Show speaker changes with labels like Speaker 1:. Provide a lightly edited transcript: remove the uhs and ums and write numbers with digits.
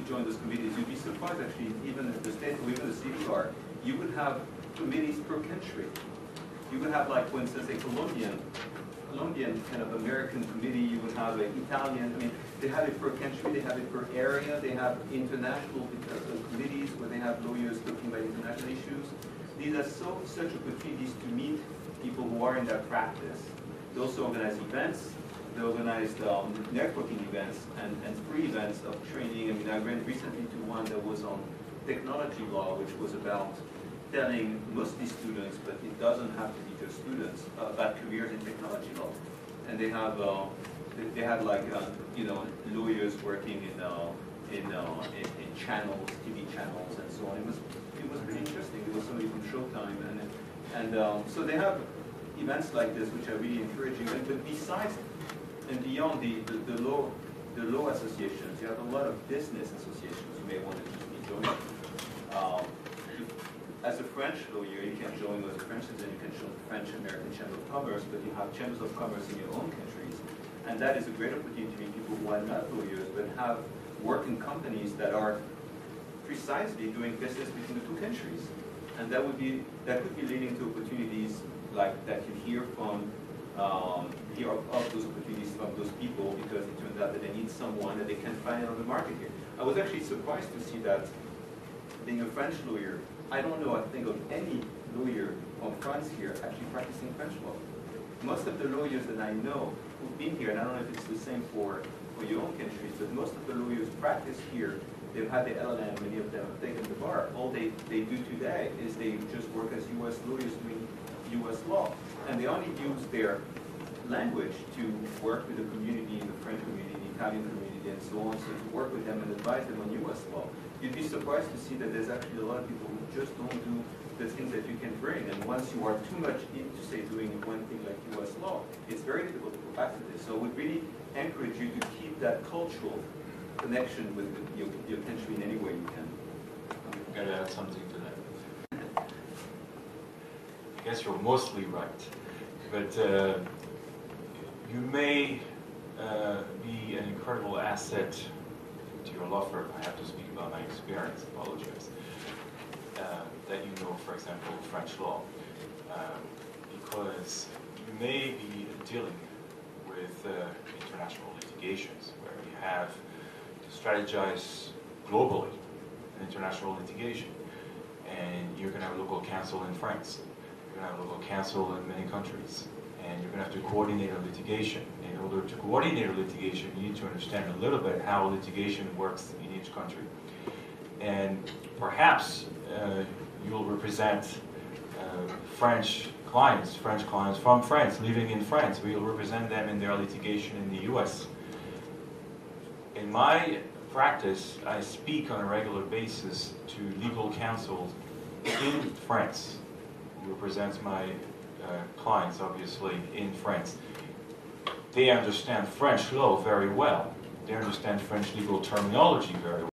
Speaker 1: join those committees, you'd be surprised actually, even at the state or even the city bar, you would have committees per country. You would have, like, for instance, a Colombian kind of American committee, you would have an Italian, I mean, they have it per country, they have it per area, they have international committees where they have lawyers talking about international issues. These are such opportunities to meet people who are in that practice. They also organize events, they organized networking events and free events of training. I mean, I went recently to one that was on technology law, which was about telling mostly students, but it doesn't have to be just students, about careers in technology law. And they have they had like you know, lawyers working in channels, TV channels, and so on. It was pretty interesting. There was somebody from Showtime, and so they have events like this, which are really encouraging. But besides and beyond the law associations, you have a lot of business associations you may want to just be joining. As a French lawyer, you can join as a French citizen, you can join the French-American Chamber of Commerce, but you have chambers of commerce in your own countries. And that is a great opportunity to meet people who are not lawyers, but have work in companies that are precisely doing business between the two countries. And that could be leading to opportunities like that you hear from, hear of those opportunities from those people, because it turns out that they need someone that they can find on the market here. I was actually surprised to see that, being a French lawyer, I don't know, I think, of any lawyer from France here actually practicing French law. Most of the lawyers that I know who've been here, and I don't know if it's the same for your own countries, but most of the lawyers practice here. They've had the LLM, many of them have taken the bar. All they do today is they just work as U.S. lawyers doing U.S. law. And they only use their language to work with the community, the French community, the Italian community, and so on, so to work with them and advise them on U.S. law. You'd be surprised to see that there's actually a lot of people who just don't do the things that you can bring. And once you are too much into, say, doing one thing like U.S. law, it's very difficult to go back to this. So I would really encourage you to keep that cultural connection with your country in any way you can.
Speaker 2: I'm going to add something to that. I guess you're mostly right, but you may be an incredible asset to your law firm. I have to speak about my experience, apologize, that you know, for example, French law, because you may be dealing with international litigations where you have to strategize globally in international litigation, and you're going to have local counsel in France, you're going to have local counsel in many countries, and you're going to have to coordinate a litigation. In order to coordinate a litigation, you need to understand a little bit how litigation works in each country. And perhaps you'll represent French clients from France, living in France. We'll represent them in their litigation in the US. In my practice, I speak on a regular basis to legal counsel in France, who represents my clients, obviously, in France. They understand French law very well. They understand French legal terminology very well.